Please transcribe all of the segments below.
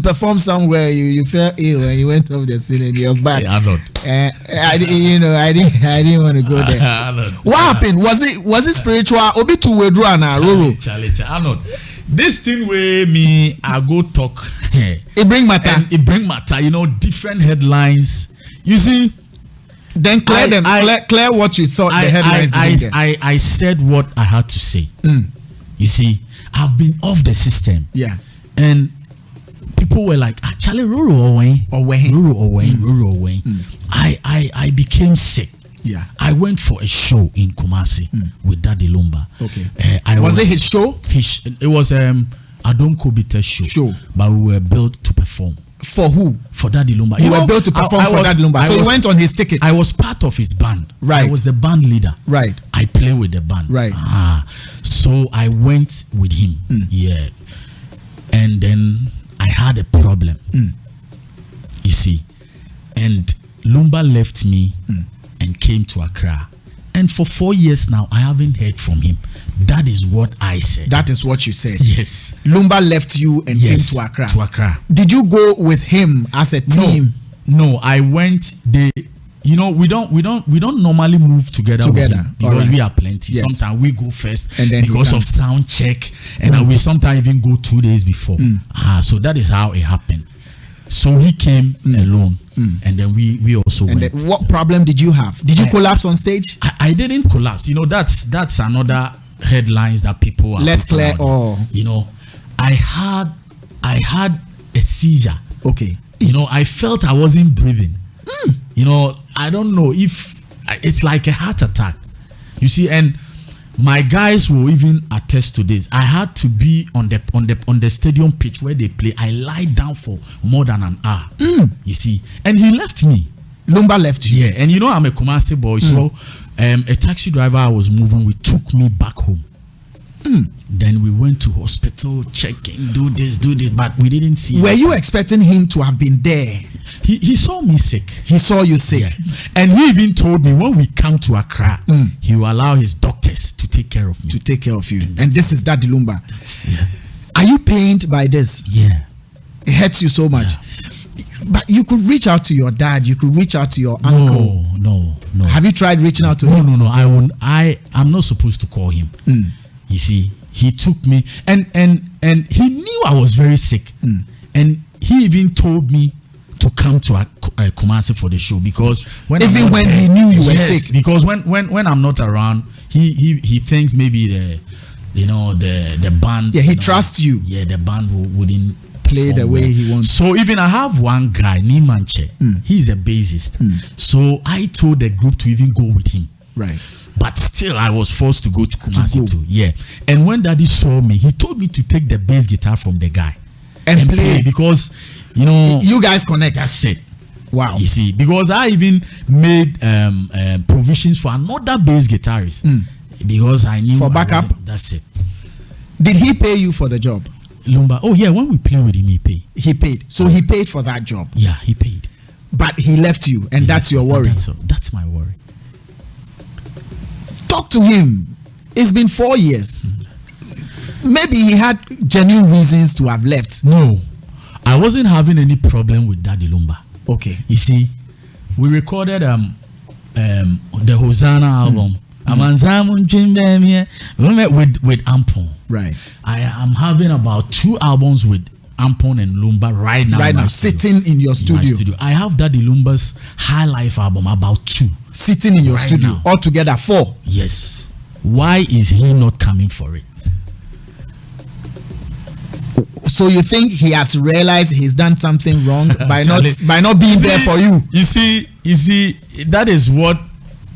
perform somewhere, you felt ill and you went off the scene and you're back. I didn't want to go there. What happened? Was it spiritual? Obi to Wedruana, Roro. Arnold. This thing where me I go talk. It bring matter. You know, different headlines. You see. Then clear what you thought the headlines didn't get. I said what I had to say. You see, I've been off the system. Yeah. And people were like, Charlie Roro Wayne. I became sick. Yeah. I went for a show in Kumasi with Daddy Lumba. Okay. Was it his show? It was Adonko Bite's show. But we were built to perform. For who? For Daddy Lumba. You were built to perform for Daddy Lumba. So you went on his ticket. I was part of his band. Right. I was the band leader. Right. I play with the band. Right. So I went with him. Yeah. And then I had a problem. You see. And Lumba left me and came to Accra. And for 4 years now, I haven't heard from him. That is what I said. That is what you said. Yes. Lumba left you and came to Accra. To Accra. Did you go with him as a team? No, I went. We don't normally move together with him because we are plenty. Yes. Sometimes we go first and then because of sound check, and we sometimes even go 2 days before. So that is how it happened. So he came alone, and then we also went. And then what problem did you have? Did you collapse on stage? I didn't collapse. You know, that's another headlines that people are. Let's clear all. You know, I had a seizure. Okay. You know, I felt I wasn't breathing. You know, I don't know if it's like a heart attack. You see, and my guys will even attest to this. I had to be on the stadium pitch where they play. I lied down for more than an hour. You see, and he left me. Lumba left you. Yeah, and you know I'm a Kumasi boy, so a taxi driver I was moving with took me back home. Then we went to hospital, checking, do this, but we didn't see. Were you expecting him to have been there? He saw me sick. He saw you sick. Yeah. And he even told me when we come to Accra, he will allow his doctors to take care of me. To take care of you. And this is Daddy Lumba. Are you pained by this? Yeah. It hurts you so much. Yeah. But you could reach out to your dad. You could reach out to your uncle. No. Have you tried reaching out to him? No. I'm not supposed to call him. You see, he took me and he knew I was very sick. And he even told me to come to Kumasi for the show because when he knew you were sick. Because when I'm not around, he thinks maybe the band. Yeah, he trusts you. Yeah, the band wouldn't play the way he wants. So even I have one guy, Nimanche. He's a bassist. So I told the group to even go with him. Right. But still, I was forced to go to Kumasi too. Yeah. And when Daddy saw me, he told me to take the bass guitar from the guy and play because, you know, you guys connect. That's it. Wow. You see, because I even made provisions for another bass guitarist because I knew for backup. That's it. Did he pay you for the job? Lumba. Oh yeah, when we play with him, he paid. He paid. So he paid for that job. Yeah, he paid. But he left you, and that's your worry. That's my worry. Talk to him. It's been 4 years. Maybe he had genuine reasons to have left. No, I wasn't having any problem with Daddy Lumba. Okay. You see, we recorded the Hosanna album. With Ampon. Right. I am having about 2 albums with Ampon and Lumba right now. Sitting in your studio. I have Daddy Lumba's High Life album, about 2. Sitting in your studio. Now. Altogether 4. Yes. Why is he not coming for it? So you think he has realized he's done something wrong by not being there for you? You see, that is what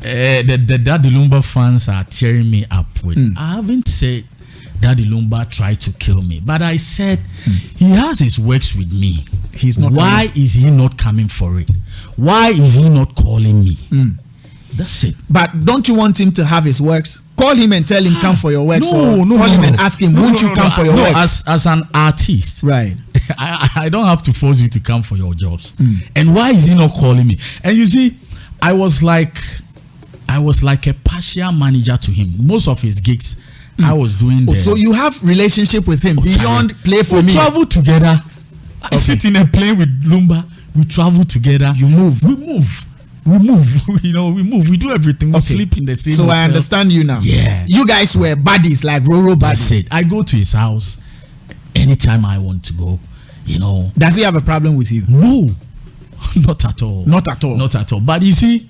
the Daddy Lumba fans are tearing me up with. I haven't said Daddy Lumba tried to kill me, but I said he has his works with me. He's not. Why is he not coming for it? Why is he not calling me? That's it. But don't you want him to have his works? Call him and tell him come for your works. Call him and ask him, won't you come for your works? As an artist, right? I don't have to force you to come for your jobs. And why is he not calling me? And you see, I was like a partial manager to him. Most of his gigs, I was doing. So you have relationship with him beyond play for me. We travel together. I sit in a plane with Lumba. We travel together. You move. We move. You know, we move. We do everything. We sleep in the same So hotel. I understand you now. Yeah. You guys were buddies, like Roro buddies. That's it. I go to his house anytime I want to go. You know. Does he have a problem with you? No. Not at all. Not at all. Not at all. But you see,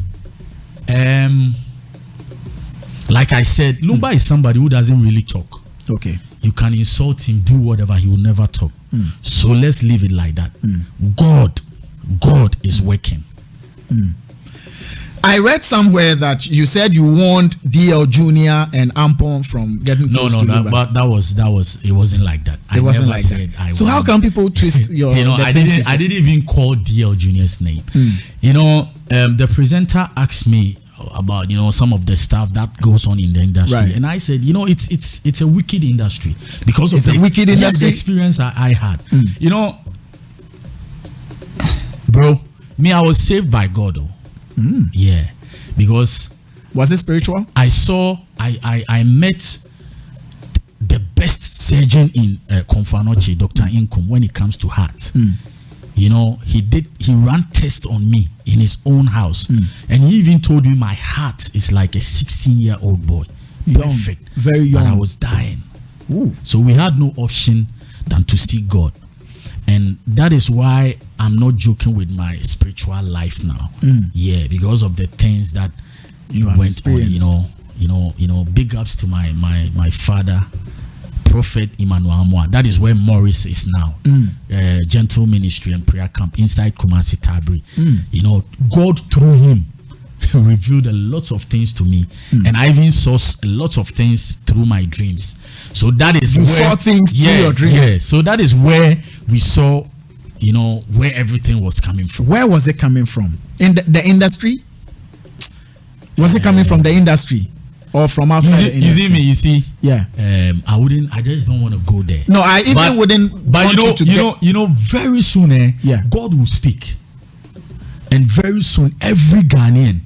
like I said, Lumba is somebody who doesn't really talk. Okay. You can insult him, do whatever, he will never talk. So let's leave it like that. God is working. I read somewhere that you said you warned DL Jr. and Ampon from getting close to Lumba. But that was it wasn't like that. It wasn't like that. So how can people twist your? You know, I didn't even call DL Jr.'s name. You know, the presenter asked me about, you know, some of the stuff that goes on in the industry, right. And I said, you know, it's a wicked industry because of a wicked industry. The experience I had. You know, bro, me, I was saved by God. Yeah, because was it spiritual? I met the best surgeon in Konfanoche, Dr. Inkum, when it comes to heart. You know, he ran tests on me in his own house, and he even told me my heart is like a 16-year-old boy, young, perfect, very young. But I was dying. Ooh. So we had no option than to seek God. And that is why I'm not joking with my spiritual life now. Yeah, because of the things that you went on. You know, big ups to my father, Prophet Emmanuel Amwa. That is where Morris is now. Gentle Ministry and Prayer Camp inside Kumasi Tabri. You know, God through him revealed a lot of things to me, and I even saw a lot of things through my dreams. So that is you saw things through your dreams. Yeah. So that is where we saw, you know, where everything was coming from. Where was it coming from? In the industry? Was it coming from the industry or from outside the industry? You see me, you see. Yeah. I just don't want to go there. No, I even wouldn't. But you know, very soon, yeah, God will speak, and very soon every Ghanaian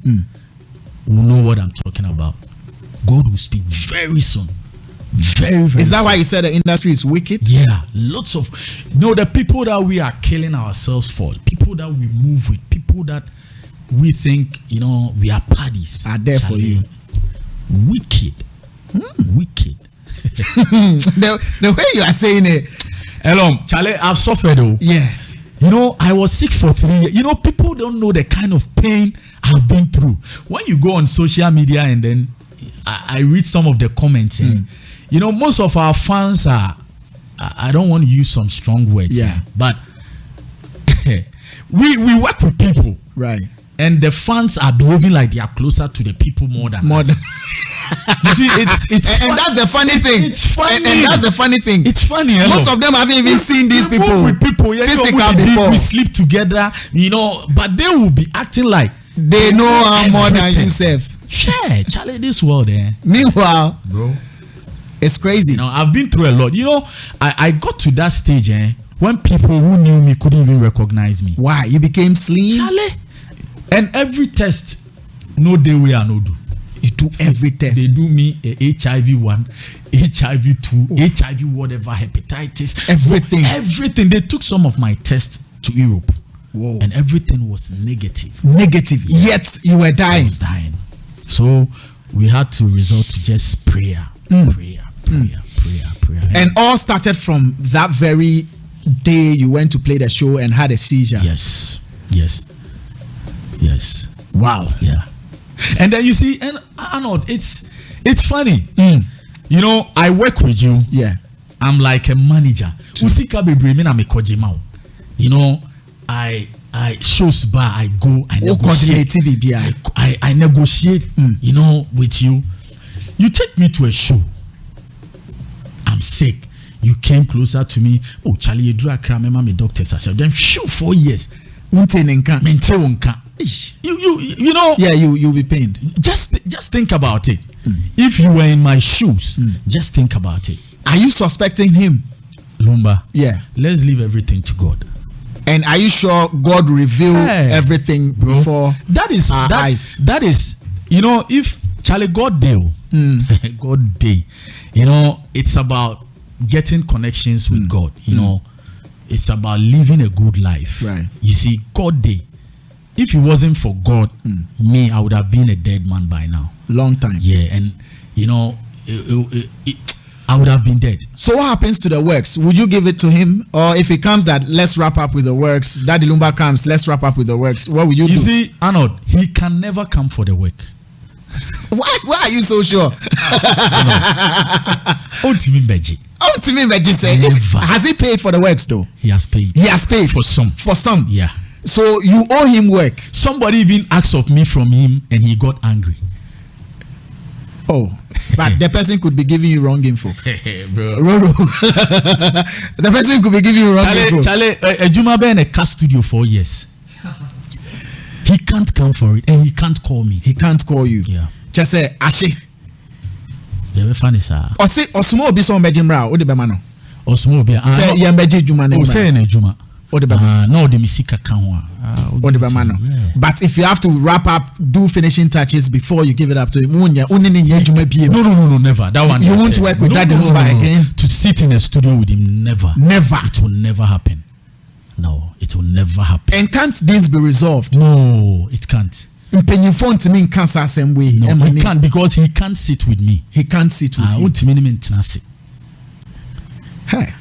will know what I'm talking about. God will speak very soon. Very, very. Is that why you said the industry is wicked? Yeah, lots of, you know, the people that we are killing ourselves for, people that we move with, people that we think, you know, we are parties are there for you. Wicked. Wicked. the way you are saying it. Hello, Charlie, I've suffered though. Yeah. You know, I was sick for 3 years. You know, people don't know the kind of pain I've been through. When you go on social media and then I read some of the comments, you know, most of our fans are, I don't want to use some strong words, but we work with people, right? And the fans are behaving like they are closer to the people more than us. You see, it's and that's the funny thing. It's funny, and that's the funny thing. It's funny. Most of them haven't even seen these people with people. Yeah, physical before. We sleep together, you know, but they will be acting like they know how more than yourself. Yeah, Charlie, this world, Meanwhile, bro, it's crazy. You know, I've been through a lot. You know, I got to that stage, when people who knew me couldn't even recognize me. Why? You became slim? Charlie. And every test, no day we are no do. You do every test. They do me a HIV 1, HIV 2, HIV whatever, hepatitis. Everything. Everything. They took some of my tests to Europe. Whoa. And everything was negative. Negative. Yet you were dying. I was dying. So we had to resort to just prayer. Prayer. And all started from that very day you went to play the show and had a seizure. Yes. Wow. Yeah. And then you see, and Arnold, it's funny. You know, I work with you. Yeah. I'm like a manager. You know, I shows bar, I go, I negotiate. I negotiate, you know, with you. You take me to a show. I'm sick. You came closer to me. Oh, Charlie, you drew a cram. My doctor Sasha. Then show 4 years. You know. Yeah, you'll be pained. Just think about it. If you were in my shoes, just think about it. Are you suspecting him? Lumba. Yeah. Let's leave everything to God. And are you sure God revealed everything before our eyes? That is, you know, if Charlie God day, God day, you know, it's about getting connections with God. You know, It's about living a good life. Right. You see, God day. If it wasn't for God, me, I would have been a dead man by now. Long time. Yeah, and you know, I would have been dead. So what happens to the works? Would you give it to him? Or if it comes that let's wrap up with the works, Daddy Lumba comes, let's wrap up with the works, what would you do? You see, Arnold, he can never come for the work. Why are you so sure? Has he paid for the works though? He has paid. He has paid for some. For some. Yeah. So you owe him work. Somebody even asked of me from him and he got angry. Oh, but the person could be giving you wrong info. Bro. The person could be giving you wrong info. Charlie, Juma been in a car studio for years. He can't come for it and he can't call me. He can't call you. Yeah. Just say, Ashe. Yeah, funny, sir. Or say, Osmo be so Bejimra, or the Bemano. Osmo be say, Yambeji Juma. Say, Juma. No, the Misika Kanwa. But if you have to wrap up, do finishing touches before you give it up to him. No, never. That one. You won't work with that Lumba again. To sit in a studio with him, never. Never. It will never happen. No, it will never happen. And can't this be resolved? No, it can't. No, he can't because he can't sit with me. He can't sit with you. Hey.